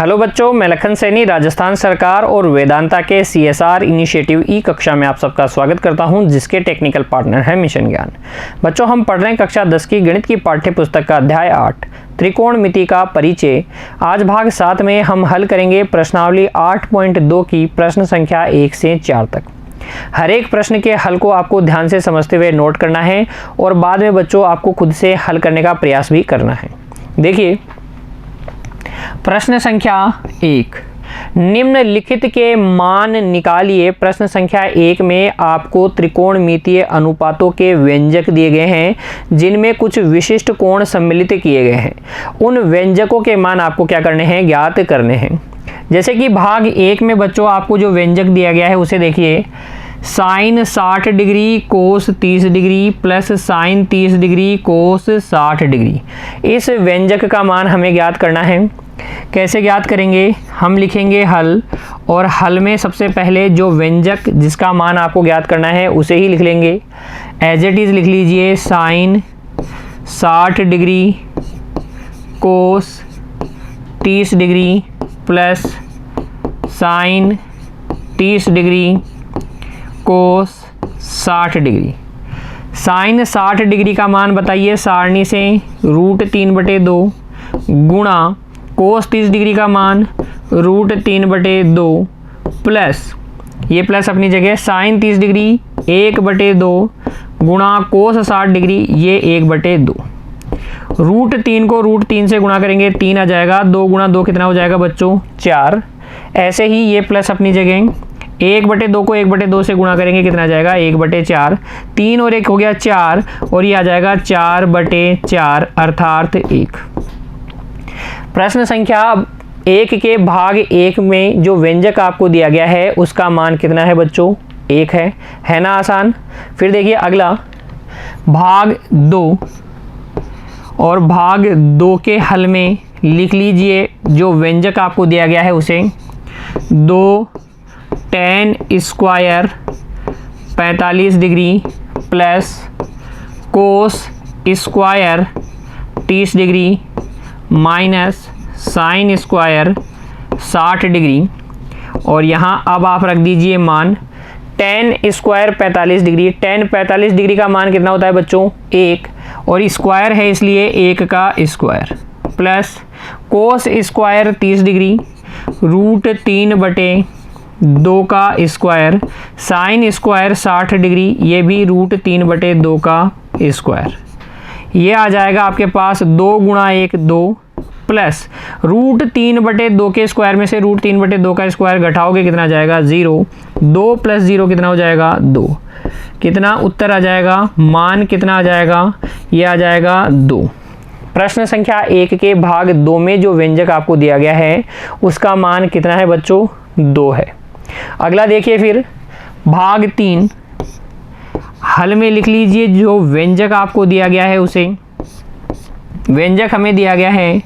Hello बच्चों, मैं लखन सैनी राजस्थान सरकार और वेदांता के CSR इनिशिएटिव ई कक्षा में आप सबका स्वागत करता हूं, जिसके टेक्निकल पार्टनर है मिशन ज्ञान। बच्चों, हम पढ़ रहे हैं कक्षा 10 की गणित की पाठ्य पुस्तक का अध्याय 8 त्रिकोणमिति का परिचय। आज भाग 7 में हम हल करेंगे प्रश्नावली 8.2 की प्रश्न संख्या 1 से 4 तक। हर एक प्रश्न के हल को आपको ध्यान से समझते हुए नोट करना है और बाद में बच्चों आपको खुद से हल करने का प्रयास भी करना है। देखिए, प्रश्न संख्या 1, निम्नलिखित के मान निकालिए। प्रश्न संख्या 1 में आपको त्रिकोणमितीय अनुपातों के व्यंजक दिए गए हैं जिनमें कुछ विशिष्ट कोण सम्मिलित किए गए हैं। उन व्यंजकों के मान आपको क्या करने हैं, ज्ञात करने हैं। जैसे कि भाग 1 में बच्चों आपको जो व्यंजक दिया गया है उसे देखिए, sine 60 degree cos 30 degree plus sine 30 degree cos 60 degree. इस व्यंजक का मान हमें ज्ञात करना है। कैसे ज्ञात करेंगे, हम लिखेंगे हल, और हल में सबसे पहले जो व्यंजक जिसका मान आपको ज्ञात करना है उसे ही लिख लेंगे। एज इट इज़ लिख लीजिए, sine 60 degree cos 30 degree plus sine 30 degree cos 60 degree. Sine 60 degree का मान बताइए सारणी से, √3/2 गुणा कोस 30 डिग्री का मान √3/2 प्लस, ये प्लस अपनी जगह, साइन 30 डिग्री 1/2 गुणा कोस 60 डिग्री, ये 1/2। √3 को √3 से गुणा करेंगे 3 आ जाएगा, 2 गुणा 2 कितना हो जाएगा बच्चों, 4। ऐसे ही ये प्लस अपनी जगह, 1/2 को 1/2 से गुणा करेंगे कितना आ जाएगा, 1/4। 3 और 1 हो गया 4, और ये आ जाएगा 4/4 अर्थात 1। प्रश्न संख्या 1 के भाग 1 में जो व्यंजक आपको दिया गया है उसका मान कितना है बच्चों, 1 है ना आसान। फिर देखिए अगला भाग 2, और भाग 2 के हल में लिख लीजिए जो व्यंजक आपको दिया गया है उसे, 2 tan square 45 degree plus cos square 30 degree minus sine square 60 degree. और यहाँ अब आप रख दीजिए मान, tan square 45 degree, tan 45 degree का मान कितना होता है बच्चों, 1, और स्क्वायर है इसलिए 1 का square, plus cos square 30 degree √3/2 का स्क्वायर, साइन स्क्वायर 60 डिग्री, ये भी √3/2 का स्क्वायर। ये आ जाएगा आपके पास 2 गुणा 1 2 प्लस √3/2 के स्क्वायर में से √3/2 का स्क्वायर घटाओगे कितना आ जाएगा, 0। 2 + 0 कितना हो जाएगा, 2। कितना उत्तर आ जाएगा, मान कितना आ जाएगा, ये आ जाएगा 2। प्रश्न संख्या 1 के भाग 2 में जो व्यंजक आपको दिया गया है उसका मान कितना है बच्चों, 2 है। अगला देखिए, फिर भाग 3, हल में लिख लीजिए जो व्यंजक आपको दिया गया है उसे। व्यंजक हमें दिया गया है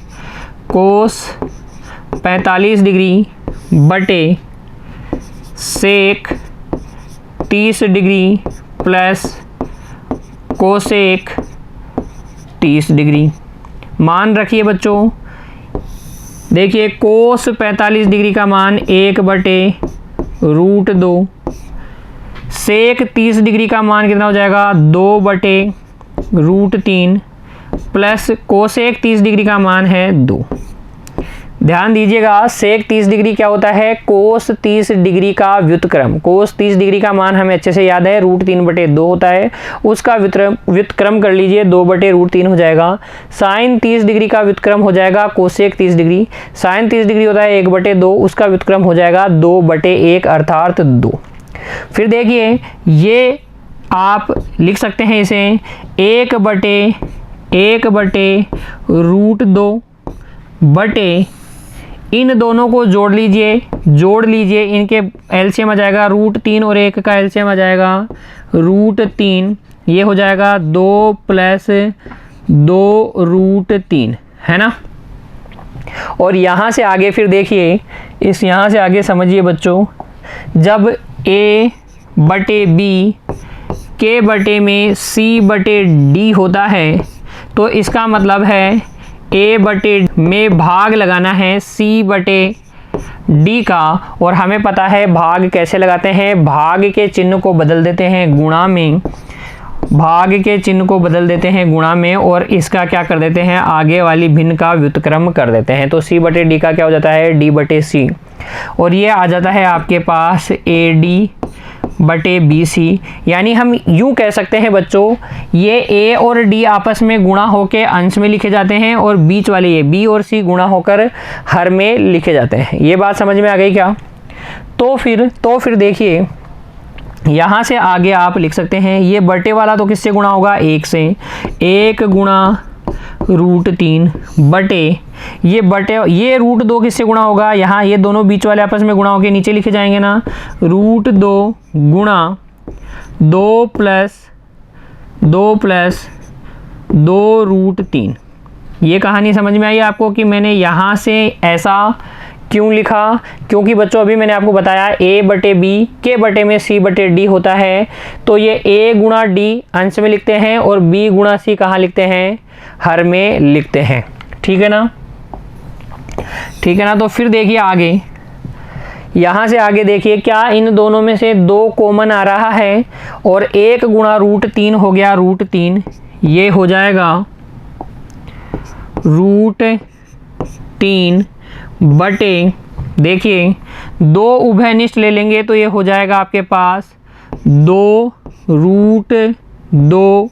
कोस 45 डिग्री बटे सेक 30 डिग्री प्लस कोसेक 30 डिग्री। मान रखिए बच्चों, देखिए कोस 45 डिग्री का मान 1/√2, सेक 30 डिग्री का मान कितना हो जाएगा, 2/√3 प्लस कोसेक 30 डिग्री का मान है 2। ध्यान दीजिएगा, सेक 30 डिग्री क्या होता है, कोस 30 डिग्री का व्युत्क्रम। कोस 30 डिग्री का मान हमें अच्छे से याद है, √3/2 होता है, उसका व्युत्क्रम कर लीजिए, 2/√3 हो जाएगा। साइन 30 डिग्री का व्युत्क्रम हो जाएगा कोसेक 30 डिग्री, साइन 30 डिग्री होता है 1/2, उसका व्युत्क्रम हो जाएगा 2/1 अर्थात 2। फिर देखिए, ये आप लिख सकते हैं इसे 1/√2 बटे, इन दोनों को जोड़ लीजिए, इनके एलसीएम आ जाएगा, √3 और 1 का एलसीएम आ जाएगा √3, ये हो जाएगा 2 + 2√3, है ना। और यहाँ से आगे फिर देखिए, यहाँ से आगे समझिए बच्चों, जब a/b k/में c/d होता है तो इसका मतलब है a बटे में भाग लगाना है c बटे d का, और हमें पता है भाग कैसे लगाते हैं, भाग के चिन्ह को बदल देते हैं गुणा में, भाग के चिन्ह को बदल देते हैं गुणा में, और इसका क्या कर देते हैं, आगे वाली भिन्न का व्युत्क्रम कर देते हैं। तो c बटे d का क्या हो जाता है, d बटे c, और ये आ जाता है आपके पास ad बटे BC। यानी हम यूं कह सकते हैं बच्चों, ये A और D आपस में गुणा होकर अंश में लिखे जाते हैं, और बीच वाले ये B और C गुणा होकर हर में लिखे जाते हैं। ये बात समझ में आ गई क्या? तो फिर देखिए, यहाँ से आगे आप लिख सकते हैं, ये बटे वाला तो किससे गुणा होगा, 1 से, 1 गुणा √3 बटे ये √2 किससे गुणा होगा, यहाँ ये दोनों बीच वाले आपस में गुणा होकर नीचे लिखे जाएंगे ना, √2 गुणा 2 प्लस 2 √3। ये कहानी समझ में आई आपको कि मैंने यहाँ से ऐसा क्यों लिखा? क्योंकि बच्चों अभी मैंने आपको बताया a बटे b के बटे में c बटे d होता है, तो ये a गुणा d अंश में लिखते हैं और b गुणा c कहाँ लिखते हैं, हर में लिखते हैं। ठीक है ना, ठीक है ना। तो फिर देखिए आगे, यहाँ से आगे देखिए, क्या इन दोनों में से 2 कॉमन आ रहा है, और 1 गुणा √3 हो गया √3, ये हो जाएगा √3 बटे, देखिए 2 उभयनिष्ठ ले लेंगे तो ये हो जाएगा आपके पास 2 √2,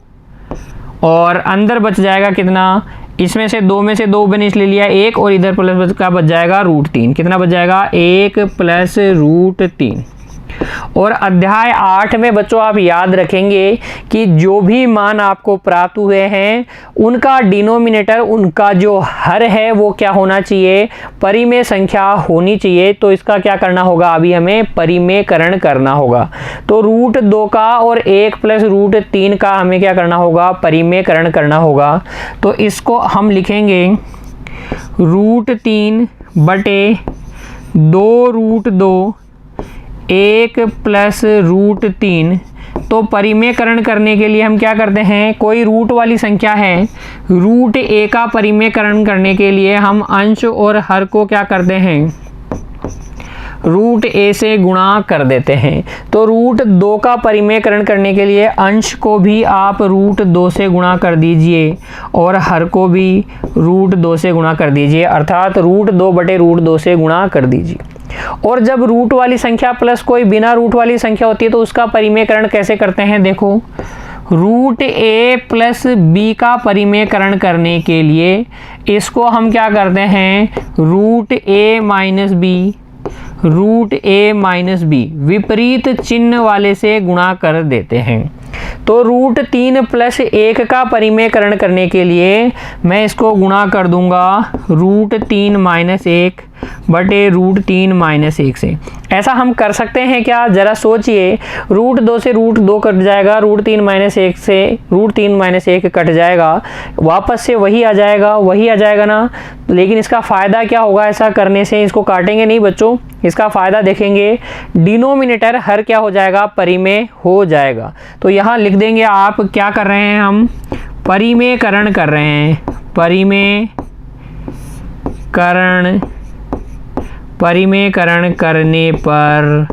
और अंदर बच जाएगा कितना, इसमें से 2 में से 2 उभयनिष्ठ ले लिया 1, और इधर प्लस का बच जाएगा √3। कितना बच जाएगा, 1 प्लस √3। और अध्याय 8 में बच्चों आप याद रखेंगे कि जो भी मान आपको प्राप्त हुए हैं उनका डिनोमिनेटर, उनका जो हर है वो क्या होना चाहिए, परिमेय संख्या होनी चाहिए। तो इसका क्या करना होगा, अभी हमें परिमेयकरण करना होगा। तो √2 का और 1 प्लस √3 का हमें क्या करना होगा, परिमेयकरण करना होगा। तो इसको हम लिखेंगे √3 बटे 2 1 प्लस √3। तो परिमेयकरण करने के लिए हम क्या करते हैं, कोई रूट वाली संख्या है, √a का परिमेयकरण करने के लिए हम अंश और हर को क्या करते हैं, √a से गुणा कर देते हैं। तो √2 का परिमेयकरण करने के लिए अंश को भी आप √2 से गुणा कर दीजिए और हर को भी √2 से गुणा कर दीजिए, अर्थात √2 बटे √2 से गुणा कर दीजिए। और जब रूट वाली संख्या प्लस कोई बिना रूट वाली संख्या होती है तो उसका परिमेयकरण कैसे करते हैं, देखो √a प्लस b का परिमेयकरण करने के लिए इसको हम क्या करते हैं, √a माइनस b विपरीत चिन्ह वाले से गुणा कर देते हैं। तो √3 प्लस 1 का परिमेयकरण करने के लिए मैं इसको गुणा कर दूंगा √3 माइनस 1 बटे √3 माइनस 1 से। ऐसा हम कर सकते हैं क्या, जरा सोचिए, √2 से √2 कट जाएगा, √3 माइनस 1 से √3 माइनस 1 कट जाएगा, वापस से वही आ जाएगा ना। लेकिन इसका फ़ायदा क्या होगा ऐसा करने से, इसको काटेंगे नहीं बच्चों, इसका फ़ायदा देखेंगे, डिनोमिनेटर हर क्या हो जाएगा, परिमेय हो जाएगा। तो यहाँ लिख देंगे आप क्या कर रहे हैं, हम परिमेयकरण कर रहे हैं, परिमेयकरण करने पर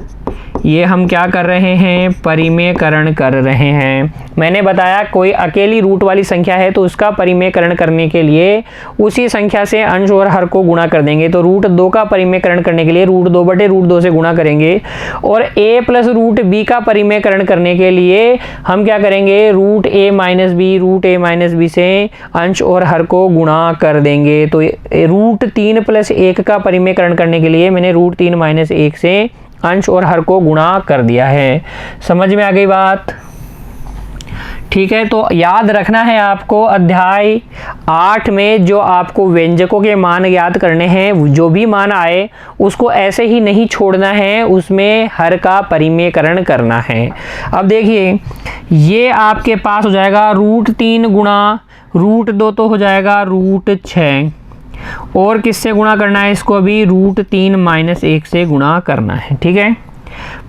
ये हम क्या कर रहे हैं, परिमेयकरण कर रहे हैं। मैंने बताया कोई अकेली रूट वाली संख्या है तो उसका परिमेयकरण करने के लिए उसी संख्या से अंश और हर को गुणा कर देंगे। तो √2 का परिमेयकरण करने के लिए √2 बटे √2 से गुणा करेंगे, और a प्लस √b का परिमेयकरण करने के लिए हम क्या करेंगे, √a माइनस b से अंश और हर को गुणा कर देंगे। तो √3 प्लस 1 का परिमेयकरण करने के लिए मैंने √3 माइनस 1 से अंश और हर को गुणा कर दिया है। समझ में आ गई बात? ठीक है, तो याद रखना है आपको अध्याय 8 में जो आपको व्यंजकों के मान याद करने हैं, जो भी मान आए उसको ऐसे ही नहीं छोड़ना है, उसमें हर का परिमेयकरण करना है। अब देखिए ये आपके पास हो जाएगा √3 गुणा √2 तो हो जाएगा √6, और किससे गुणा करना है इसको, अभी √3 माइनस 1 से गुणा करना है। ठीक है,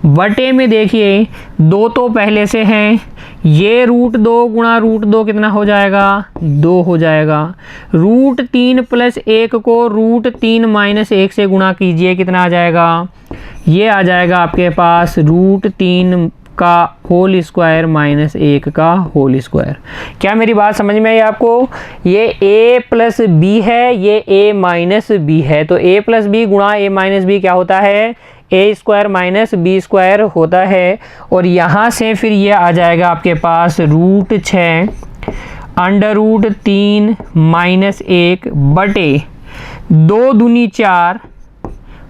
बटे में देखिए 2 तो पहले से हैं, ये √2 गुणा √2 कितना हो जाएगा, 2 हो जाएगा। √3 + 1 को √3 - 1 से गुणा कीजिए, कितना आ जाएगा, ये आ जाएगा आपके पास √3 का होल स्क्वायर - 1 का होल स्क्वायर। क्या मेरी बात समझ में आई आपको? ये a + b है, ये a - b है, तो a + b गुणा a - b क्या होता है, a² - b² होता है। और यहाँ से फिर ये आ जाएगा आपके पास √6 √3 - 1 बटे 2 दूनी 4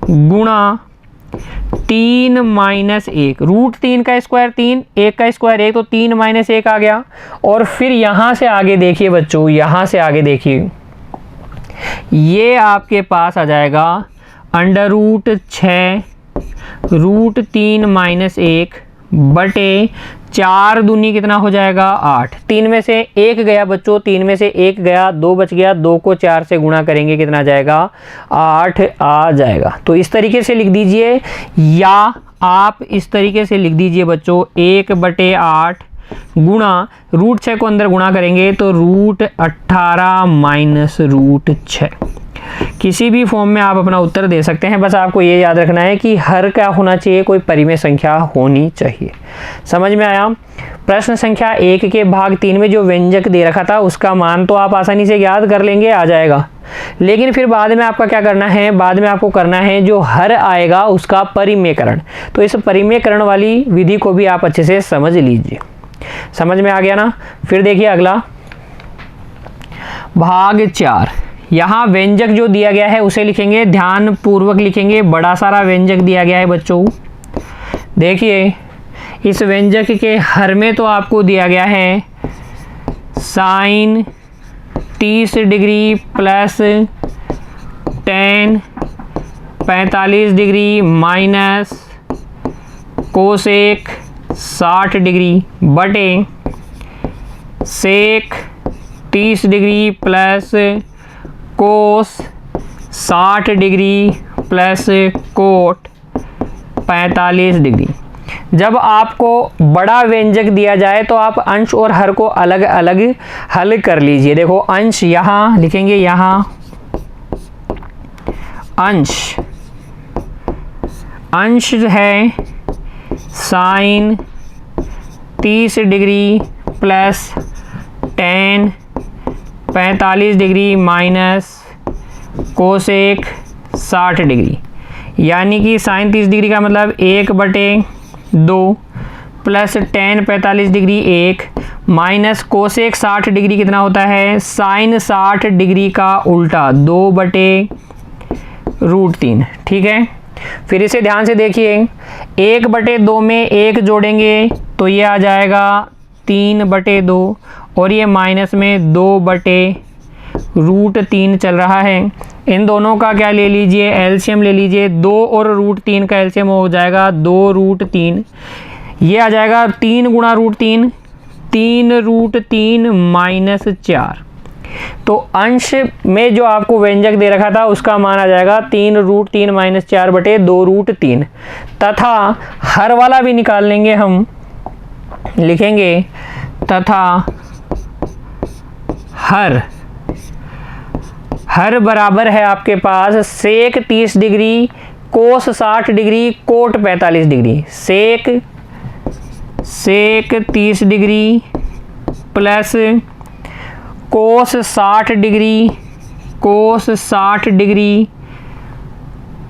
गुणा 3 - 1, √3 का स्क्वायर 3, 1 का स्क्वायर 1, तो 3 - 1 आ गया। और फिर यहाँ से आगे देखिए बच्चों, यहाँ से आगे देखिए, ये आपके पास आ जाएगा √6 √3 - 1 बटे 4 दूनी कितना हो जाएगा, 8। 3 में से 1 गया बच्चों, 3 में से 1 गया, 2 बच गया, 2 को 4 से गुणा करेंगे, कितना आ जाएगा, 8 आ जाएगा। तो इस तरीके से लिख दीजिए, या आप इस तरीके से लिख दीजिए बच्चों, 1/8 गुणा √6 को अंदर गुणा करेंगे तो √18 - √6। किसी भी फॉर्म में आप अपना उत्तर दे सकते हैं, बस आपको ये याद रखना है कि हर क्या होना चाहिए, कोई परिमेय संख्या होनी चाहिए। समझ में आया? प्रश्न संख्या 1 के भाग 3 में जो व्यंजक दे रखा था उसका मान तो आप आसानी से याद कर लेंगे, आ जाएगा। लेकिन फिर बाद में आपका क्या करना है, बाद में आपको करना है जो हर आएगा उसका परिमेयकरण। तो इस परिमेयकरण वाली विधि को भी आप अच्छे से समझ लीजिए। समझ में आ गया ना? फिर देखिए अगला भाग 4, यहाँ व्यंजक जो दिया गया है उसे लिखेंगे, ध्यान पूर्वक लिखेंगे। बड़ा सारा व्यंजक दिया गया है बच्चों। देखिए इस व्यंजक के हर में तो आपको दिया गया है sin 30 degree plus tan 45 degree minus cosec 60 degree बटे सेक 30 degree plus cos 60 degree plus cot 45 degree. जब आपको बड़ा व्यंजक दिया जाए तो आप अंश और हर को अलग अलग हल कर लीजिए। देखो अंश यहाँ लिखेंगे, यहाँ अंश है sin 30 degree plus tan 45 degree minus cosec 60 degree, यानी कि sin 30 डिग्री का मतलब 1/2 plus tan 45 degree 1 minus cosec 60 degree कितना होता है, sin 60 डिग्री का उल्टा 2/√3। ठीक है, फिर इसे ध्यान से देखिए, 1/2 में 1 जोड़ेंगे तो ये आ जाएगा 3/2 और ये माइनस में 2/√3 चल रहा है। इन दोनों का क्या ले लीजिए, एलसीएम ले लीजिए। 2 और √3 का एलसीएम हो जाएगा 2√3, ये आ जाएगा 3 गुणा √3, 3√3 माइनस 4। तो अंश में जो आपको व्यंजक दे रखा था उसका मान आ जाएगा 3√3 माइनस 4/2√3, तथा हर वाला भी निकाल लेंगे हम, लिखेंगे तथा हर बराबर है आपके पास sec 30 degree cos 60 degree cot 45 degree. Sec 30 degree plus cos 60 degree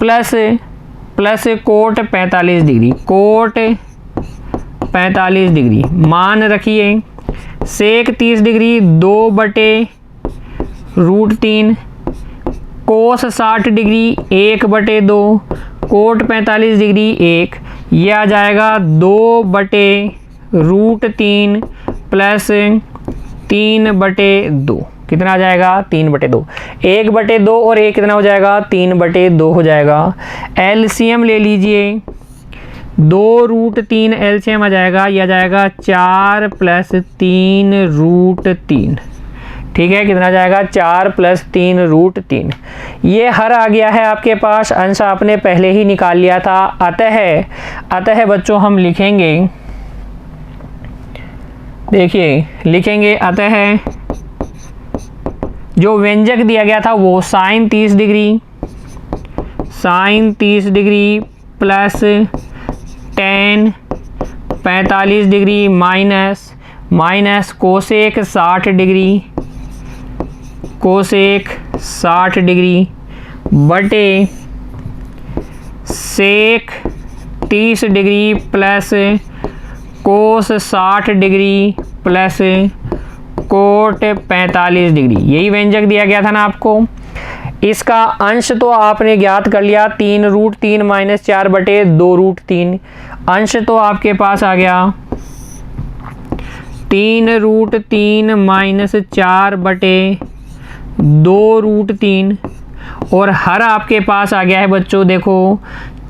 plus cot 45 degree, cot 45 degree. मान रखिए sec 30 degree 2/√3, cos 60 degree 1/2, cot 45 degree 1, ये आ जाएगा 2/√3 प्लस 3/2। कितना आ जाएगा, 3/2। 1/2 और 1 कितना हो जाएगा, 3/2 हो जाएगा। एलसीएम ले लीजिए, 2√3 एलसीएम आ जाएगा, यह आ जाएगा 4 + 3√3, ठीक है, कितना जाएगा 4 + 3 √3। ये हर आ गया है आपके पास, अंश आपने पहले ही निकाल लिया था। अतः बच्चों हम लिखेंगे, देखिए लिखेंगे अतः जो व्यंजक दिया गया था वो sin 30 degree plus tan 45 degree minus cosec 60 degree बटे सेक 30 degree plus cos 60 degree plus cot 45 degree. यही व्यंजक दिया गया था ना आपको। इसका अंश तो आपने ज्ञात कर लिया 3 √3 - 4 बटे 2 √3। अंश तो आपके पास आ गया 3 √3 - 4 बटे 2 √3 और हर आपके पास आ गया है बच्चों, देखो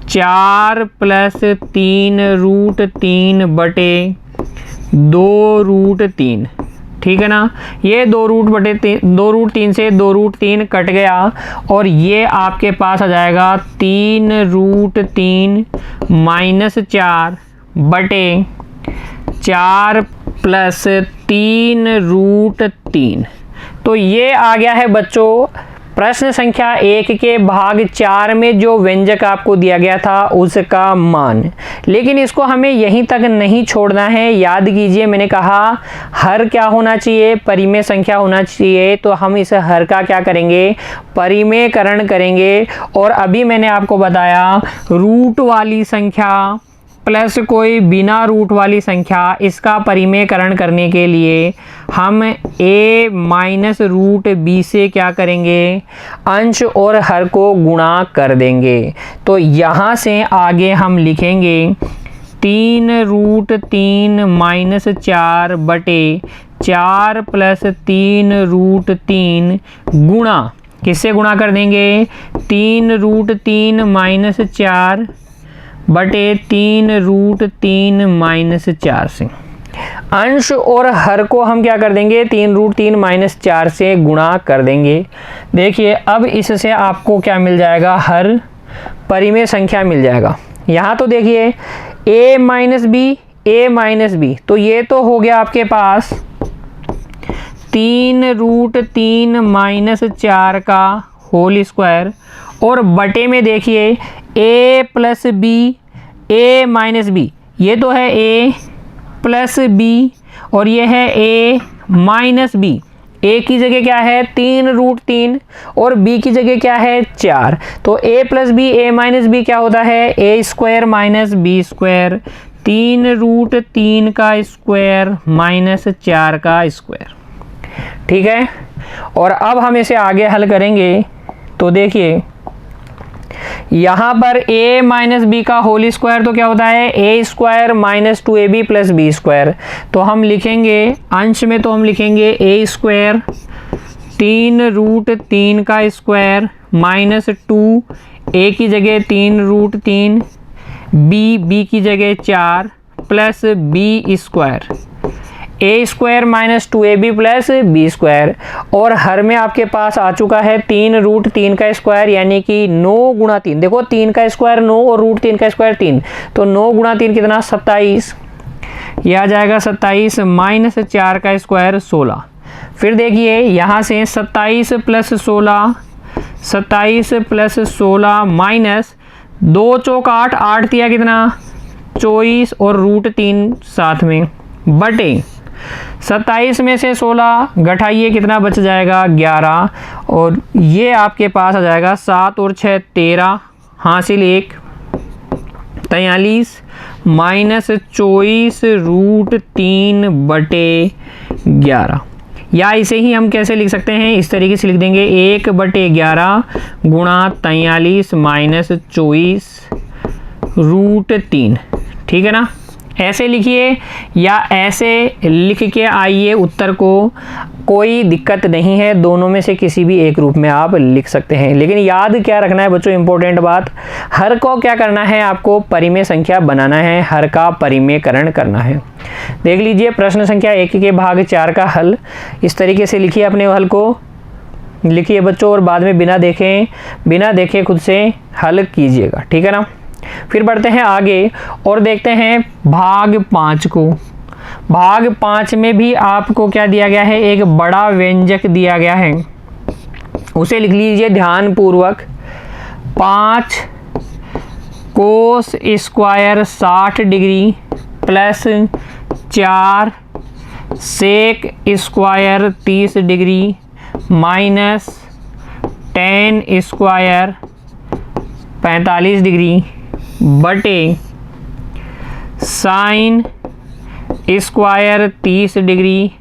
4 + 3 √3 बटे 2 √3। ठीक है ना, ये 2 √3 से 2 √3 कट गया और ये आपके पास आ जाएगा 3 √3 - 4 बटे 4 + 3 √3। तो ये आ गया है बच्चों प्रश्न संख्या 1 के भाग 4 में जो व्यंजक आपको दिया गया था उसका मान। लेकिन इसको हमें यहीं तक नहीं छोड़ना है। याद कीजिए, मैंने कहा हर क्या होना चाहिए, परिमेय संख्या होना चाहिए। तो हम इस हर का क्या करेंगे, परिमेयकरण करेंगे। और अभी मैंने आपको बताया रूट वाली संख्या प्लस कोई बिना रूट वाली संख्या, इसका परिमेयकरण करने के लिए हम a - √b से क्या करेंगे, अंश और हर को गुणा कर देंगे। तो यहाँ से आगे हम लिखेंगे 3 √3 - 4 बटे 4 + 3 √3 गुणा, किससे गुणा कर देंगे, 3 √3 - 4 बटे 3 √3 - 4 से। अंश और हर को हम क्या कर देंगे, 3 √3 - 4 से गुणा कर देंगे। देखिए अब इससे आपको क्या मिल जाएगा, हर परिमेय संख्या मिल जाएगा। यहाँ तो देखिए a - b, तो ये तो हो गया आपके पास 3 √3 - 4 का होल स्क्वायर और बटे में देखिए a + b, a - b, ये तो है a + b और ये है a - b। a की जगह क्या है 3 √3 और b की जगह क्या है 4। तो a + b, a - b क्या होता है, a² - b², 3 √3 का स्क्वायर माइनस 4 का स्क्वायर। ठीक है, और अब हम इसे आगे हल करेंगे। तो देखिए यहाँ पर a - b का होल स्क्वायर तो क्या होता है, a² - 2ab + b²। तो हम लिखेंगे अंश में, तो हम लिखेंगे a², 3 √3 का स्क्वायर माइनस 2, a की जगह 3 √3, b की जगह 4 plus b², a² - 2ab + b²। और हर में आपके पास आ चुका है 3 √3 का स्क्वायर यानी कि 9 × 3। देखो 3 का स्क्वायर 9 और √3 का स्क्वायर 3, तो 9 × 3 कितना 27, यह आ जाएगा 27 माइनस 4 का स्क्वायर 16। फिर देखिए यहाँ से 27 + 16 माइनस 2 चौक 8, 8 दिया कितना 24 और √3 साथ में बटे 27 में से 16 घटाइए कितना बच जाएगा 11 और ये आपके पास आ जाएगा 7 और 6 13 हासिल 1 43 माइनस 24 √3 बटे 11। या इसे ही हम कैसे लिख सकते हैं, इस तरीके से लिख देंगे 1 बटे 11 गुणा 43 माइनस 24 √3। ठीक है ना, ऐसे लिखिए या ऐसे लिख के आइए उत्तर को, कोई दिक्कत नहीं है, दोनों में से किसी भी एक रूप में आप लिख सकते हैं। लेकिन याद क्या रखना है बच्चों, इंपॉर्टेंट बात, हर को क्या करना है, आपको परिमेय संख्या बनाना है, हर का परिमेयकरण करना है। देख लीजिए प्रश्न संख्या 1 के भाग 4 का हल इस तरीके से लिखिए, अपने हल को लिखिए बच्चों और बाद में बिना देखे खुद से हल कीजिएगा, ठीक है ना। फिर बढ़ते हैं आगे और देखते हैं भाग 5 को। भाग 5 में भी आपको क्या दिया गया है, एक बड़ा व्यंजक दिया गया है, उसे लिख लीजिए ध्यान पूर्वक। 5 cos square 60 degree plus 4 sec square 30 degree minus 10 square 45 degree बटे sine square 30 degree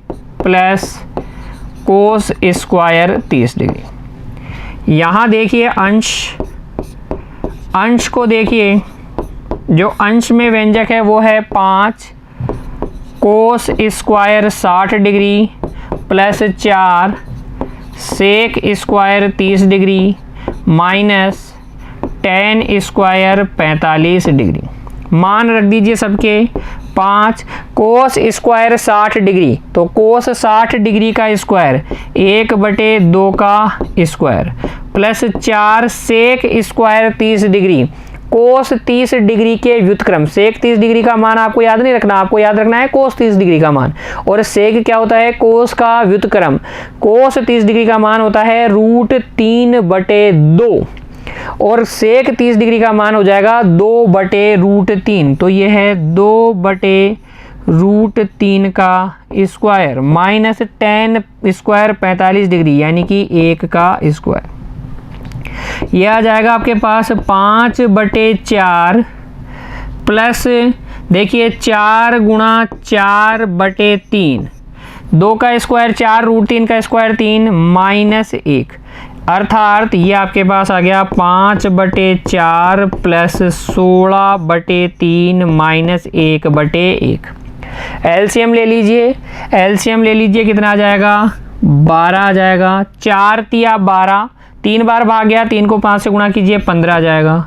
plus cos square 30 degree. यहाँ देखिए अंश को देखिए, जो अंश में व्यंजक है वो है 5 cos square 60 degree plus 4 sec square 30 degree minus 10 square 45 degree. मान रख दीजिए सबके। 5 कोस स्क्वायर 60 डिग्री, तो कोस 60 डिग्री का स्क्वायर 1/2 का square plus 4 sec square 30 degree, cos 30 degree के व्युत्क्रम। सेक 30 डिग्री का मान आपको याद नहीं रखना, आपको याद रखना है कोस 30 डिग्री का मान। और सेक क्या होता है, कोस का व्युत्क्रम। कोस 30 डिग्री का मान होता है √3/2 और सेक 30 डिग्री का मान हो जाएगा 2/√3। तो ये है 2/√3 का स्क्वायर माइनस 10 स्क्वायर 45 डिग्री यानी कि 1 का स्क्वायर। यह आ जाएगा आपके पास 5/4 प्लस देखिए 4 गुणा 4/3, 2 का स्क्वायर 4 √3 का स्क्वायर 3 माइनस 1, अर्थात ये आपके पास आ गया 5/4 प्लस 16/3 माइनस 1/1। एलसीएम ले लीजिए, कितना आ जाएगा, 12 आ जाएगा। 4 तिया 12, 3 बार भाग गया, 3 को 5 से गुणा कीजिए 15 आ जाएगा,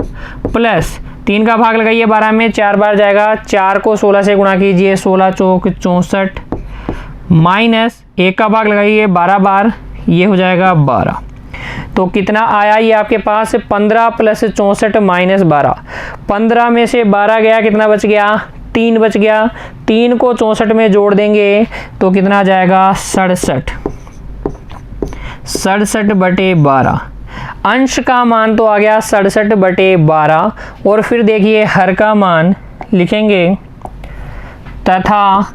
प्लस 3 का भाग लगाइए 12 में, 4 बार जाएगा, 4 को 16 से गुणा कीजिए 16 चौक 64 माइनस 1 का भाग लगाइए 12 बार, ये हो जाएगा 12। तो कितना आया ये आपके पास, 15 प्लस 64 माइनस 12। 15 में से 12 गया, कितना बच गया, 3 बच गया। 3 को 64 में जोड़ देंगे तो कितना आ जाएगा, 67/12। अंश का मान तो आ गया 67/12। और फिर देखिए हर का मान लिखेंगे, तथा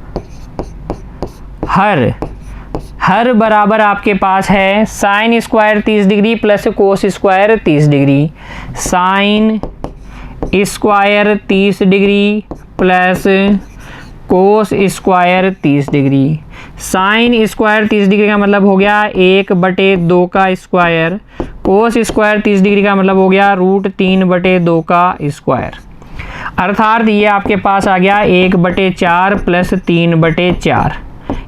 हर बराबर आपके पास है sine square 30 degree plus cos square 30 degree. Sine square 30 degree plus cos square 30 degree. Sine square 30 degree का मतलब हो गया 1/2 का स्क्वायर, कोस स्क्वायर 30 डिग्री का मतलब हो गया √3/2 का स्क्वायर। अर्थात ये आपके पास आ गया 1/4 प्लस 3/4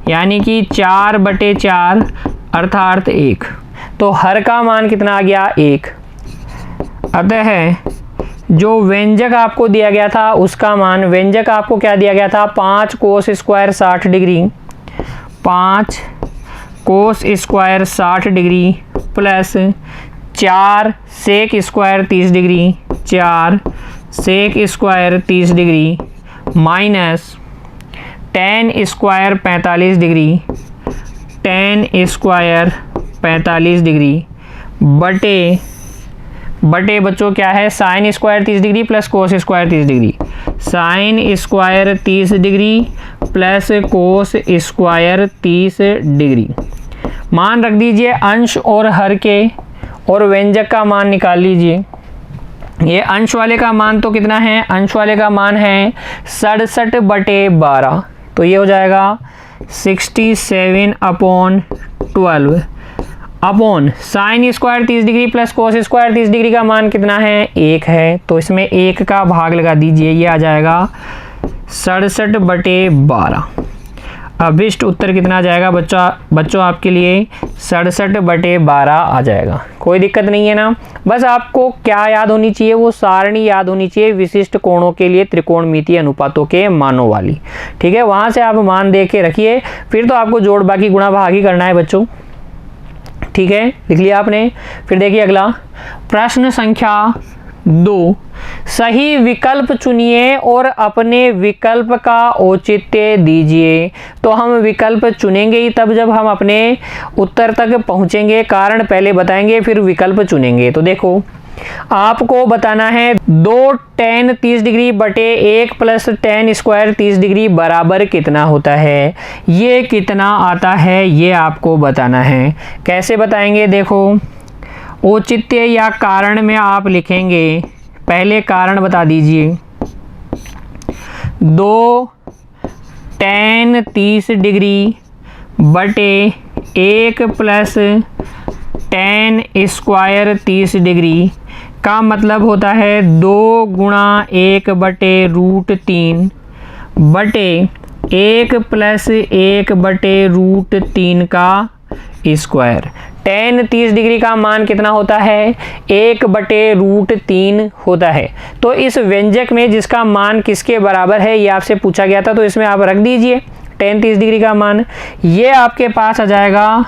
यानी कि 4/4 अर्थात 1। तो हर का मान कितना आ गया, 1। अतः जो व्यंजक आपको दिया गया था उसका मान, व्यंजक आपको क्या दिया गया था, 5 cos square 60 degree, 5 cos square 60 degree plus 4 sec square 30 degree, 4 sec square 30 degree minus 10 square 45 degree, 10 square 45 degree बटे बच्चों क्या है, sine square 30 degree plus cos square 30 degree. Sine square 30 degree plus cos square 30 degree. मान रख दीजिए अंश और हर के, और व्यंजक का मान निकाल लीजिए। ये अंश वाले का मान तो कितना है, अंश वाले का मान है 67/12। तो ये हो जाएगा 67/12 upon sine square 30 degree plus cos square 30 degree का मान कितना है, 1 है। तो इसमें 1 का भाग लगा दीजिए, ये आ जाएगा 67/12। अभिष्ट उत्तर कितना आ जाएगा बच्चों आपके लिए 67/12 आ जाएगा। कोई दिक्कत नहीं है ना। बस आपको क्या याद होनी चाहिए, वो सारणी याद होनी चाहिए विशिष्ट कोणों के लिए त्रिकोणमितीय अनुपातों के मानों वाली। ठीक है, वहां से आप मान दे के रखिए, फिर तो आपको जोड़ बाकी गुणा भागी करना है बच्चों। ठीक है, लिख लिया आपने। फिर देखिए अगला प्रश्न संख्या 2, सही विकल्प चुनिए और अपने विकल्प का औचित्य दीजिए। तो हम विकल्प चुनेंगे ही तब जब हम अपने उत्तर तक पहुंचेंगे। कारण पहले बताएंगे फिर विकल्प चुनेंगे। तो देखो आपको बताना है 2 tan 30 डिग्री बटे 1 प्लस tan स्क्वायर 30 डिग्री बराबर कितना होता है। ये कितना आता है ये आपको बताना है। कैसे बताएंगे, देखो औचित्य या कारण में आप लिखेंगे, पहले कारण बता दीजिए। 2 tan 30 डिग्री बटे 1 प्लस tan स्क्वायर 30 डिग्री का मतलब होता है 2 गुणा 1/√3 बटे 1 प्लस 1/√3 का स्क्वायर। tan 30 डिग्री का मान कितना होता है, 1/√3 होता है। तो इस व्यंजक में जिसका मान किसके बराबर है ये आपसे पूछा गया था, तो इसमें आप रख दीजिए tan 30 डिग्री का मान। ये आपके पास आ जाएगा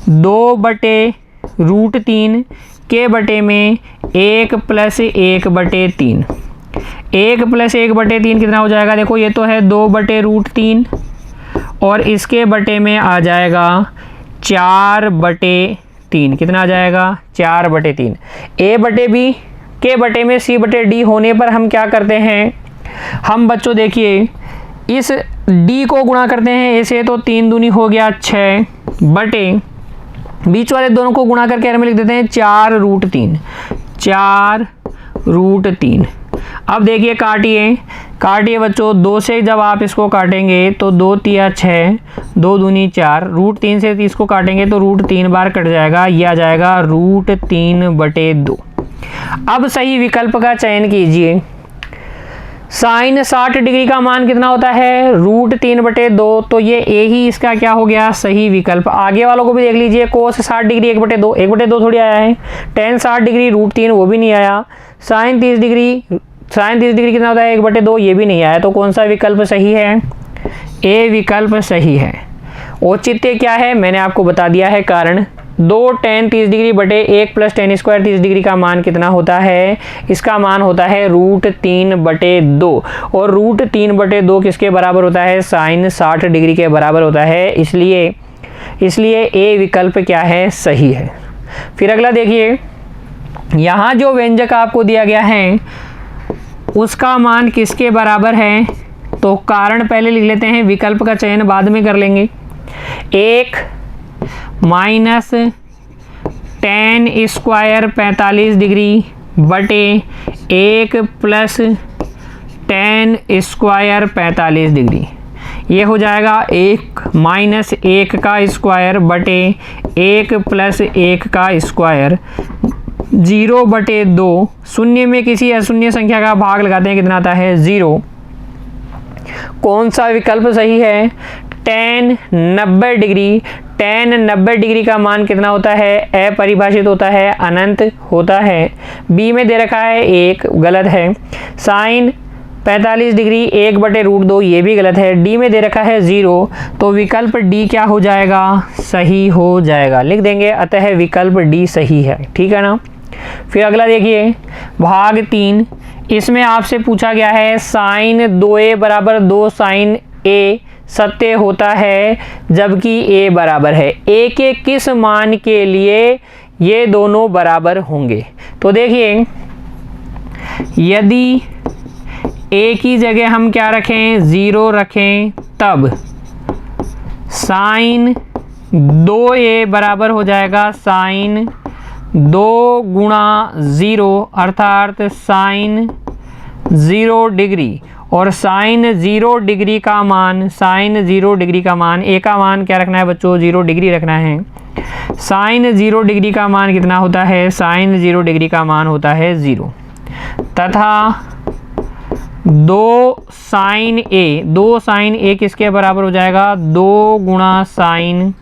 2/√3 के बटे में 1 प्लस 1/3। 1 प्लस 1/3 कितना हो जाएगा, देखो ये तो है 2/√3 और इसके बटे में आ जाएगा 4/3। कितना आ जाएगा, 4/3। a/b के बटे में c/d होने पर हम क्या करते हैं, हम बच्चों देखिए इस d को गुणा करते हैं a से, तो 3 दूनी हो गया 6 बटे बीच वाले दोनों को गुणा करके में लिख देते हैं 4√3। 4√3। अब देखिए काटिए बच्चों, 2 से जब आप इसको काटेंगे तो 2 तिया 6, 2 दूनी 4, √3 से 30 को काटेंगे तो √3 बार कट जाएगा, यह आ जाएगा √3/2। अब सही विकल्प का चयन कीजिए। साइन 60 डिग्री का मान कितना होता है, √3/2। तो ये ए ही इसका क्या हो गया, सही विकल्प। आगे वालों को भी देख लीजिए, कोस 60 डिग्री 1/2, 1/2 थोड़ी आया है। tan 60 डिग्री √3 वो भी नहीं आया। साइन 30 डिग्री कितना होता है, 1/2, ये भी नहीं आया। तो कौन सा विकल्प सही है, ए विकल्प सही है। औचित्य क्या है मैंने आपको बता दिया है। कारण 2 tan 30 डिग्री बटे 1 प्लस tan स्क्वायर 30 डिग्री का मान कितना होता है, इसका मान होता है √3/2 और √3/2 किसके बराबर होता है, साइन 60 डिग्री के बराबर होता है। इसलिए ए विकल्प क्या है, सही है। फिर अगला देखिए, यहाँ जो व्यंजक आपको दिया गया है उसका मान किसके बराबर है। तो कारण पहले लिख लेते हैं, विकल्प का चयन बाद में कर लेंगे। 1 माइनस tan स्क्वायर 45 डिग्री बटे 1 प्लस tan स्क्वायर 45 डिग्री। ये हो जाएगा 1 माइनस 1 का स्क्वायर बटे 1 प्लस 1 का स्क्वायर। 0/2, शून्य में किसी अशून्य संख्या का भाग लगाते हैं, कितना आता है, 0। कौन सा विकल्प सही है, tan 90 डिग्री। tan 90 डिग्री का मान कितना होता है, अपरिभाषित होता है, अनंत होता है। बी में दे रखा है 1, गलत है। साइन 45 डिग्री 1/√2, ये भी गलत है। डी में दे रखा है 0, तो विकल्प डी क्या हो जाएगा, सही हो जाएगा। लिख देंगे, अतः विकल्प डी सही है। ठीक है ना। फिर अगला देखिए, भाग 3। इसमें आपसे पूछा गया है साइन 2a बराबर 2 साइन a सत्य होता है जबकि a बराबर है। a के किस मान के लिए ये दोनों बराबर होंगे। तो देखिए, यदि a की जगह हम क्या रखें, 0 रखें, तब साइन 2a बराबर हो जाएगा साइन 2 गुणा 0 अर्थात साइन 0 डिग्री। और साइन 0 डिग्री का मान, ए का मान क्या रखना है बच्चों, 0 डिग्री रखना है। साइन 0 डिग्री का मान कितना होता है, साइन 0 डिग्री का मान होता है 0 तथा 2 साइन ए, 2 साइन ए किसके बराबर हो जाएगा, 2 गुणा साइन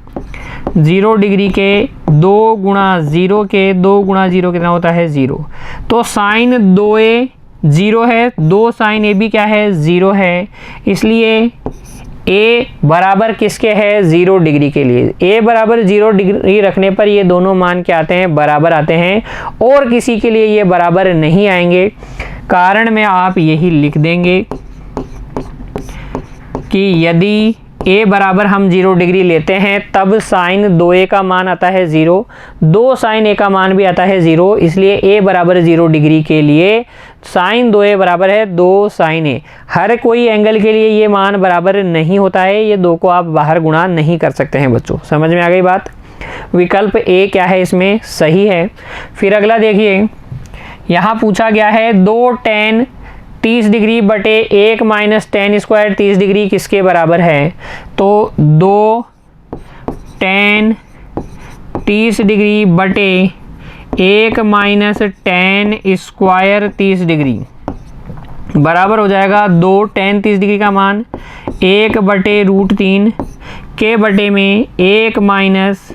0 डिग्री के 2 गुणा 0 के 2 गुणा 0 कितना होता है 0। तो साइन 2a 0 है, 2 साइन ए भी क्या है 0 है, इसलिए a बराबर किसके है 0 डिग्री के लिए। a बराबर 0 डिग्री रखने पर ये दोनों मान क्या आते हैं, बराबर आते हैं, और किसी के लिए ये बराबर नहीं आएंगे। कारण में आप यही लिख देंगे कि यदि a बराबर हम 0 डिग्री लेते हैं तब साइन 2a का मान आता है 0, 2 साइन a का मान भी आता है 0, इसलिए a बराबर 0 डिग्री के लिए साइन 2a बराबर है 2 साइन a। हर कोई एंगल के लिए ये मान बराबर नहीं होता है, ये 2 को आप बाहर गुणा नहीं कर सकते हैं बच्चों। समझ में आ गई बात। विकल्प a क्या है इसमें सही है। फिर अगला देखिए, यहाँ पूछा गया है 2 tan 30 डिग्री बटे 1 माइनस tan स्क्वायर 30 डिग्री किसके बराबर है। तो 2 tan 30 डिग्री बटे 1 माइनस tan स्क्वायर 30 डिग्री बराबर हो जाएगा 2 tan 30 डिग्री का मान 1 बटे √3 के बटे में 1 माइनस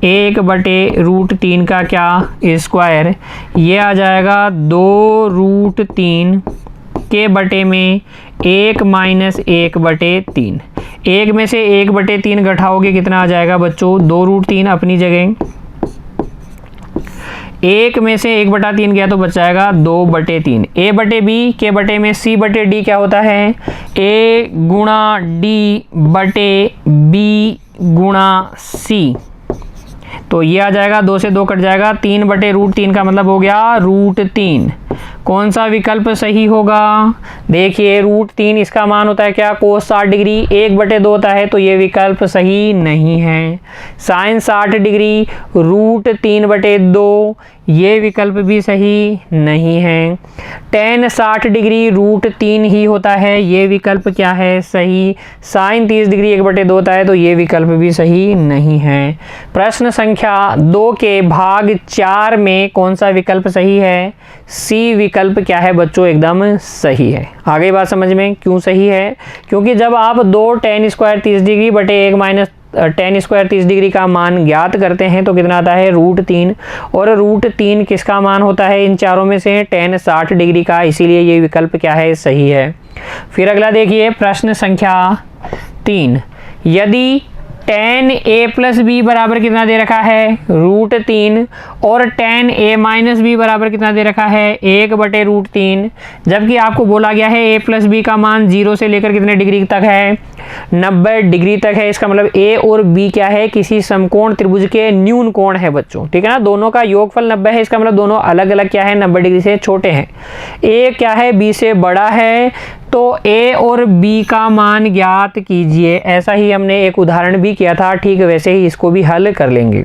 1 बटे √3 का क्या स्क्वायर, ये आ जाएगा 2 √3 के बटे में 1 माइनस 1 बटे 3। 1 में से 1 बटे 3 घटाओगे कितना आ जाएगा बच्चों, 2 √3 अपनी जगह, 1 में से 1 बटा 3 गया तो बच जाएगा 2 बटे 3। a बटे b के बटे में c बटे d क्या होता है, a गुणा d बटे b गुणा c। तो ये आ जाएगा, 2 से 2 कट जाएगा, 3 बटे √3 का मतलब हो गया √3। कौन सा विकल्प सही होगा, देखिए √3 इसका मान होता है क्या, कोस 60 डिग्री, 1 बटे 2 होता है, तो ये विकल्प सही नहीं है। साइन 60 डिग्री √3 बटे 2, ये विकल्प भी सही नहीं है। tan 60 डिग्री √3 ही होता है, ये विकल्प क्या है सही। साइन 30 डिग्री 1 बटे 2 होता है, तो ये विकल्प भी सही नहीं है। प्रश्न संख्या 2 के भाग 4 में कौन सा विकल्प सही है, सी विकल्प क्या है बच्चों एकदम सही है। आगे बात समझ में, क्यों सही है, क्योंकि जब आप 2 tan स्क्वायर 30 डिग्री बटे 1 माइनस tan स्क्वायर 30 डिग्री का मान ज्ञात करते हैं तो कितना आता है √3, और √3 किसका मान होता है इन चारों में से, tan 60 डिग्री का, इसीलिए ये विकल्प क्या है सही है। फिर अगला देखिए प्रश्न संख्या 3, यदि tan a प्लस बी बराबर कितना दे रखा है √3 और tan a माइनस बी बराबर कितना दे रखा है 1 बटे √3, जबकि आपको बोला गया है a प्लस बी का मान 0 से लेकर कितने डिग्री तक है, 90 डिग्री तक है। इसका मतलब a और b क्या है, किसी समकोण त्रिभुज के न्यून कोण है बच्चों, ठीक है ना। दोनों का योगफल 90 है, इसका मतलब दोनों अलग अलग क्या है 90 डिग्री से छोटे हैं। a क्या है b से बड़ा है, तो a और b का मान ज्ञात कीजिए। ऐसा ही हमने एक उदाहरण भी किया था, ठीक वैसे ही इसको भी हल कर लेंगे।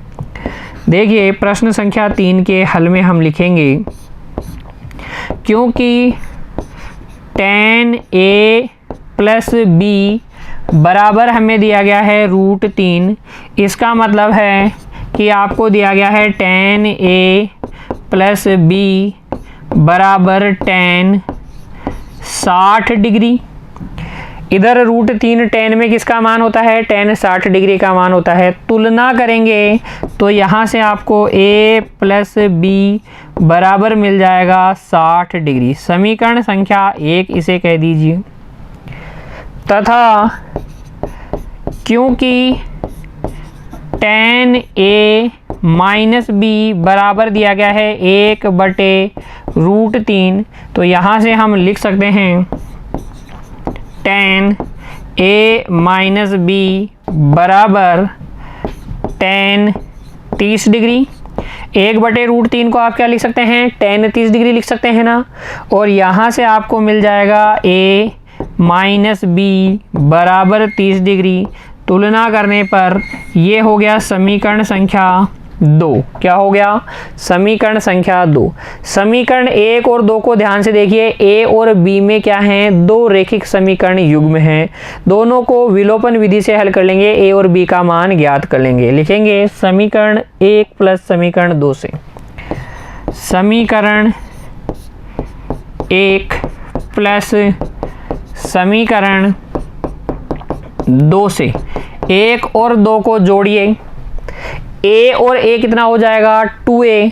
देखिए प्रश्न संख्या 3 के हल में हम लिखेंगे, क्योंकि tan a प्लस b बराबर हमें दिया गया है √3, इसका मतलब है कि आपको दिया गया है tan a प्लस b बराबर tan 60 डिग्री। इधर √3 tan में किसका मान होता है, tan 60 डिग्री का मान होता है। तुलना करेंगे तो यहाँ से आपको a प्लस b बराबर मिल जाएगा 60 डिग्री। समीकरण संख्या 1 इसे कह दीजिए। तथा क्योंकि tan a माइनस बी बराबर दिया गया है 1 बटे √3, तो यहाँ से हम लिख सकते हैं tan a माइनस बी बराबर tan 30 डिग्री। 1 बटे √3 को आप क्या लिख सकते हैं, tan 30 डिग्री लिख सकते हैं ना। और यहाँ से आपको मिल जाएगा a माइनस बी बराबर 30 डिग्री। तुलना करने पर ये हो गया समीकरण संख्या 2। क्या हो गया, समीकरण संख्या 2। समीकरण 1 और 2 को ध्यान से देखिए, a और b में क्या हैं, दो रेखिक समीकरण युग्म हैं। दोनों को विलोपन विधि से हल कर लेंगे, a और b का मान ज्ञात कर लेंगे। लिखेंगे समीकरण 1 प्लस समीकरण 2 से। समीकरण 1 प्लस समीकरण 2 से 1 और 2 को जोड़िए। a और a कितना हो जाएगा 2a,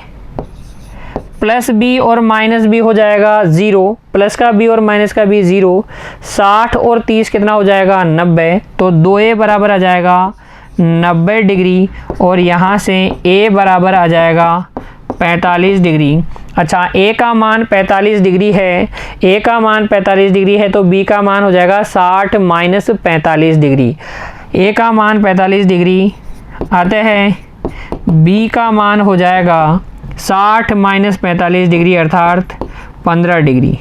प्लस b और माइनस b हो जाएगा 0, प्लस का b और माइनस का b 0, 60 और 30 कितना हो जाएगा 90, तो 2a बराबर आ जाएगा 90 डिग्री और यहाँ से a बराबर आ जाएगा 45 डिग्री। अच्छा, a का मान 45 डिग्री है, a का मान 45 डिग्री है तो b का मान हो जाएगा 60 माइनस 45 डिग्री। a का मान 45 डिग्री आते हैं, b का मान हो जाएगा 60 माइनस 45 डिग्री अर्थात 15 डिग्री।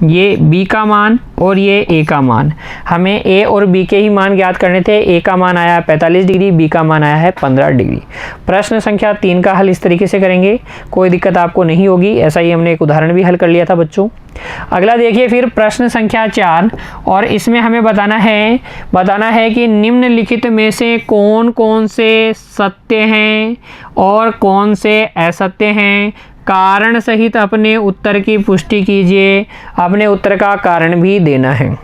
ये b का मान और ये a का मान, हमें a और b के ही मान ज्ञात करने थे। a का मान आया है 45 डिग्री, b का मान आया है 15 डिग्री। प्रश्न संख्या 3 का हल इस तरीके से करेंगे, कोई दिक्कत आपको नहीं होगी। ऐसा ही हमने एक उदाहरण भी हल कर लिया था बच्चों। अगला देखिए फिर प्रश्न संख्या 4, और इसमें हमें बताना है कि निम्नलिखित में से कौन कौन से सत्य हैं और कौन से असत्य हैं। कारण सहित अपने उत्तर की पुष्टि कीजिए, अपने उत्तर का कारण भी देना है।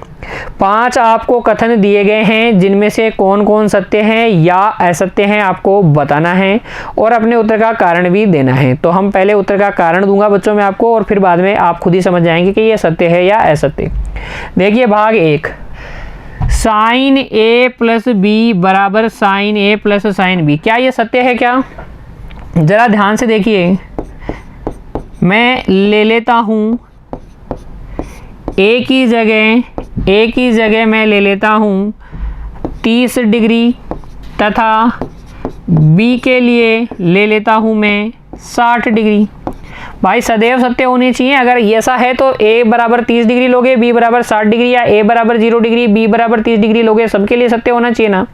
5 आपको कथन दिए गए हैं जिनमें से कौन कौन सत्य हैं या असत्य हैं आपको बताना है और अपने उत्तर का कारण भी देना है। तो हम पहले उत्तर का कारण दूंगा बच्चों में आपको और फिर बाद में आप खुद ही समझ जाएंगे कि ये सत्य है या असत्य। देखिए भाग 1, साइन ए प्लस बी बराबर साइन ए प्लस साइन बी। क्या ये सत्य है क्या? जरा ध्यान से देखिए, मैं ले लेता हूँ ए की जगह मैं ले लेता हूँ 30 डिग्री तथा बी के लिए ले लेता हूँ मैं 60 डिग्री। भाई सदैव सत्य होने चाहिए। अगर ऐसा है तो a बराबर 30 डिग्री लोगे, b बराबर 60 डिग्री, या a बराबर 0 डिग्री, b बराबर 30 डिग्री लोगे, सबके लिए सत्य होना चाहिए ना।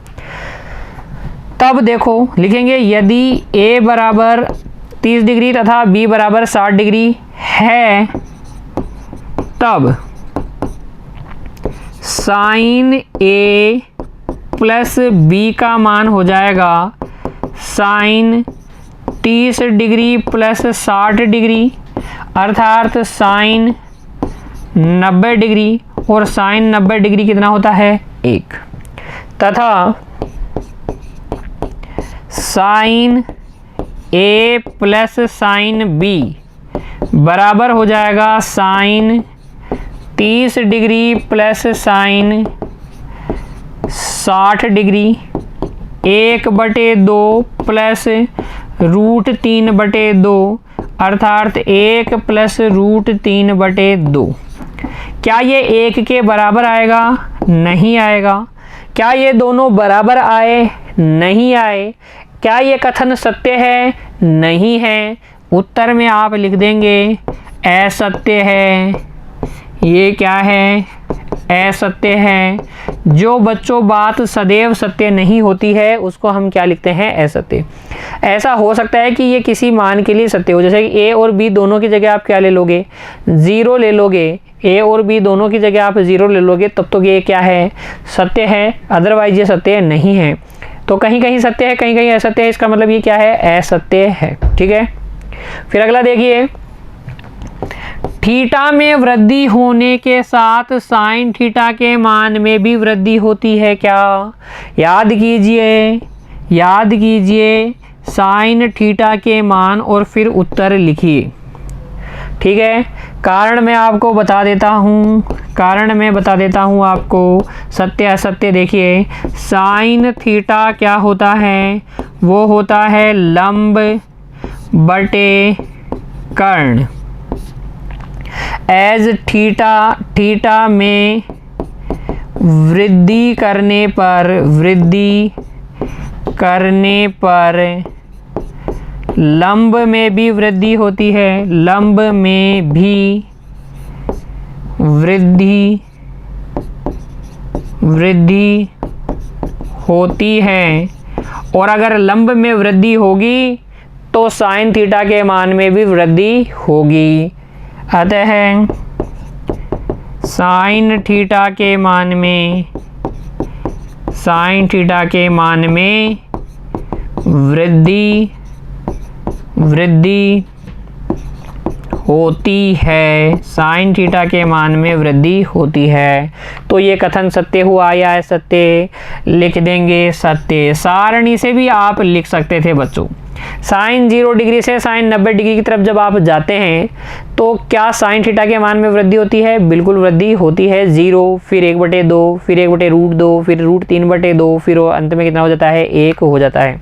तब देखो लिखेंगे, यदि a बराबर 30 डिग्री तथा b बराबर 60 डिग्री है तब साइन a प्लस b का मान हो जाएगा साइन 30 डिग्री प्लस 60 डिग्री अर्थात साइन 90 डिग्री, और साइन 90 डिग्री कितना होता है 1, तथा sine a plus sine b बराबर हो जाएगा sine 30 degree plus sine 60 degree 1/2 plus √3/2 अर्थात 1 प्लस √3/2। क्या ये 1 के बराबर आएगा? नहीं आएगा। क्या ये दोनों बराबर आए? नहीं आए। क्या ये कथन सत्य है? नहीं है। उत्तर में आप लिख देंगे असत्य है। ये क्या है? असत्य है। जो बच्चों बात सदैव सत्य नहीं होती है उसको हम क्या लिखते हैं? असत्य। ऐसा हो सकता है कि ये किसी मान के लिए सत्य हो, जैसे कि a और b दोनों की जगह आप क्या ले लोगे? 0 ले लोगे। a और b दोनों की जगह आप 0 ले लोगे, तब तो ये क्या है? सत्य है। अदरवाइज ये सत्य नहीं है। तो कहीं कहीं सत्य है, कहीं कहीं असत्य है, इसका मतलब ये क्या है? असत्य है। ठीक है, फिर अगला देखिए, थीटा में वृद्धि होने के साथ साइन थीटा के मान में भी वृद्धि होती है क्या? याद कीजिए साइन थीटा के मान और फिर उत्तर लिखिए। ठीक है, कारण मैं आपको बता देता हूँ आपको सत्य असत्य। देखिए, साइन थीटा क्या होता है? वो होता है लंब बटे कर्ण। एज थीटा में वृद्धि करने पर लंब में भी वृद्धि होती है। लंब में भी वृद्धि होती है, और अगर लंब में वृद्धि होगी तो साइन थीटा के मान में भी वृद्धि होगी। अतः साइन थीटा के मान में वृद्धि होती है, साइन थीटा के मान में वृद्धि होती है। तो ये कथन सत्य हुआ या असत्य? लिख देंगे सत्य। सारणी से भी आप लिख सकते थे बच्चों। साइन 0 डिग्री से साइन 90 डिग्री की तरफ जब आप जाते हैं तो क्या साइन थीटा के मान में वृद्धि होती है? बिल्कुल वृद्धि होती है। 0, फिर 1/2, फिर 1/√2, फिर √3/2, फिर अंत में कितना हो जाता है? 1 हो जाता है।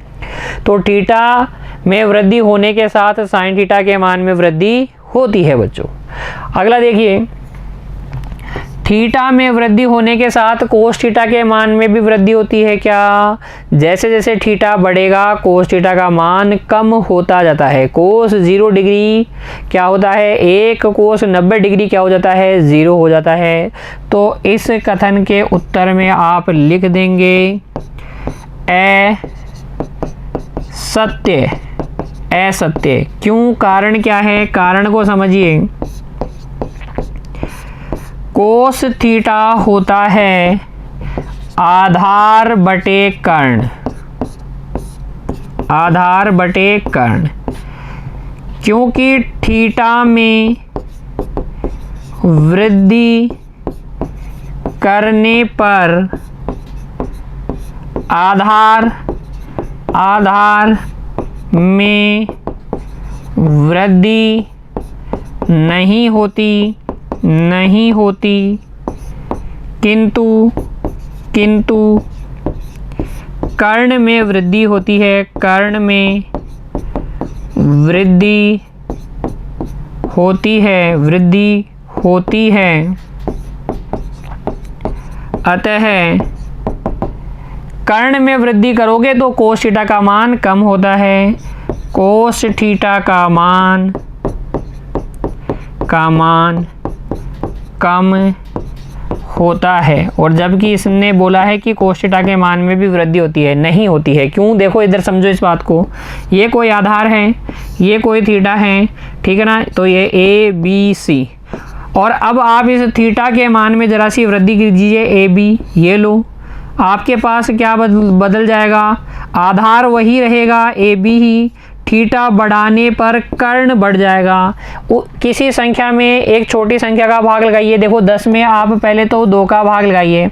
तो थीटा में वृद्धि होने के साथ साइन थीटा के मान में वृद्धि होती है बच्चों। अगला देखिए, थीटा में वृद्धि होने के साथ कोस थीटा के मान में भी वृद्धि होती है क्या? जैसे जैसे थीटा बढ़ेगा कोस थीटा का मान कम होता जाता है। कोस 0 डिग्री क्या होता है? 1, कोस 90 डिग्री क्या हो जाता है? 0 हो जाता है। तो इस कथन के उत्तर में आप लिख देंगे असत्य। असत्य क्यों? कारण क्या है? कारण को समझिए। कोस थीटा होता है आधार बटे कर्ण। आधार बटे कर्ण, क्योंकि थीटा में वृद्धि करने पर आधार में वृद्धि नहीं होती, किंतु कर्ण में वृद्धि होती है। कर्ण में वृद्धि होती है। अतः कर्ण में वृद्धि करोगे तो कोस थीटा का मान कम होता है। कोस थीटा का मान कम होता है। और जबकि इसने बोला है कि कोस थीटा के मान में भी वृद्धि होती है, नहीं होती है। क्यों? देखो इधर समझो इस बात को। ये कोई आधार है, ये कोई थीटा है, ठीक है ना? तो ये ABC, और अब आप इस थीटा के मान में जरा सी वृद्धि कीजिए AB, ये लो, आपके पास क्या बदल जाएगा? आधार वही रहेगा AB ही, थीटा बढ़ाने पर कर्ण बढ़ जाएगा। किसी संख्या में एक छोटी संख्या का भाग लगाइए। देखो 10 में आप पहले तो 2 का भाग लगाइए,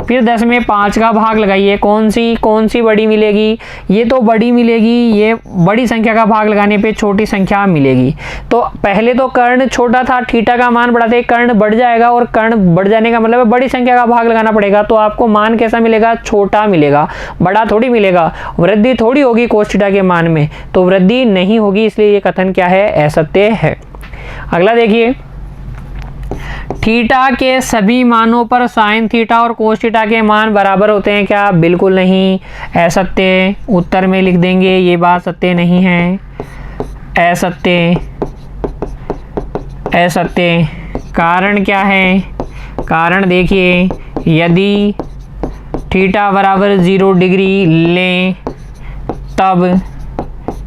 फिर 10 में 5 का भाग लगाइए। कौन सी बड़ी मिलेगी? ये तो बड़ी मिलेगी। ये बड़ी संख्या का भाग लगाने पे छोटी संख्या मिलेगी। तो पहले तो कर्ण छोटा था, थीटा का मान बढ़ाते कर्ण बढ़ जाएगा, और कर्ण बढ़ जाने का मतलब है बड़ी संख्या का भाग लगाना पड़ेगा। तो आपको मान कैसा मिलेगा? छोटा मिलेगा, बड़ा थोड़ी मिलेगा। वृद्धि थोड़ी होगी कोस थीटा के मान में, तो वृद्धि नहीं होगी। इसलिए ये कथन क्या है? असत्य है। अगला देखिए, थीटा के सभी मानों पर साइन थीटा और कोस थीटा के मान बराबर होते हैं क्या? बिल्कुल नहीं, असत्य। उत्तर में लिख देंगे ये बात सत्य नहीं है। असत्य। कारण क्या है? कारण देखिए, यदि थीटा बराबर 0 डिग्री लें तब,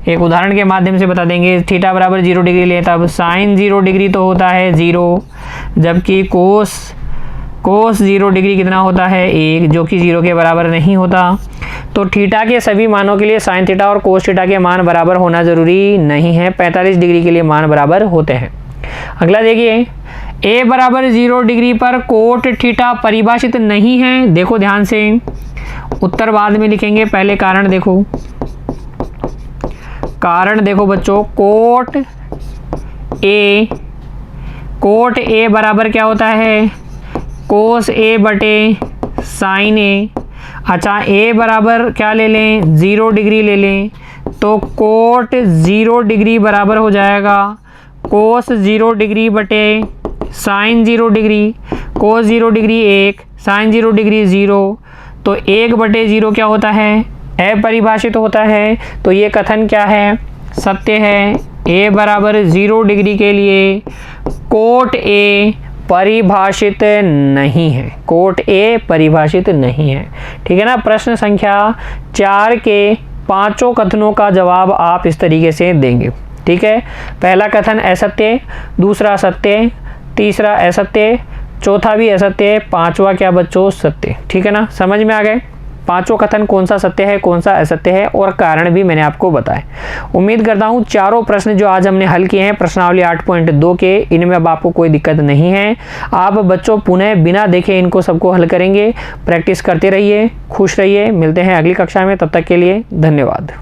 एक उदाहरण के माध्यम से बता देंगे, थीटा बराबर 0 डिग्री लें तब साइन 0 डिग्री तो होता है 0, जबकि कोस 0 डिग्री कितना होता है? 1, जो कि 0 के बराबर नहीं होता। तो थीटा के सभी मानों के लिए साइन थीटा और कोस थीटा के मान बराबर होना ज़रूरी नहीं है। 45 डिग्री के लिए मान बराबर होते हैं। अगला देखिए, a बराबर 0 डिग्री पर कोट थीटा परिभाषित नहीं है। देखो ध्यान से, उत्तर बाद में लिखेंगे, पहले कारण देखो। कारण देखो बच्चों, कोट A बराबर क्या होता है? कोस A बटे साइन A। अच्छा, A बराबर क्या ले लें? 0 डिग्री ले लें, तो कोट 0 डिग्री बराबर हो जाएगा कोस 0 डिग्री बटे साइन 0 डिग्री। कोस 0 डिग्री 1, साइन 0 डिग्री 0, तो 1/0 क्या होता है? अपरिभाषित होता है। तो ये कथन क्या है? सत्य है। A बराबर 0 डिग्री के लिए कोट A परिभाषित नहीं है। कोट A परिभाषित नहीं है, ठीक है ना। प्रश्न संख्या 4 के 5 कथनों का जवाब आप इस तरीके से देंगे, ठीक है। पहला कथन असत्य, दूसरा सत्य, तीसरा असत्य, चौथा भी असत्य, पांचवा क्या बच्चों? सत्य, ठीक है ना। समझ में आ गए? पांचों कथन कौन सा सत्य है, कौन सा असत्य है और कारण भी मैंने आपको बताए। उम्मीद करता हूं चारों प्रश्न जो आज हमने हल किए हैं प्रश्नावली 8.2 के, इनमें अब आपको कोई दिक्कत नहीं है। आप बच्चों पुनः बिना देखे इनको सबको हल करेंगे। प्रैक्टिस करते रहिए, खुश रहिए। मिलते हैं अगली कक्षा में, तब तक के लिए धन्यवाद।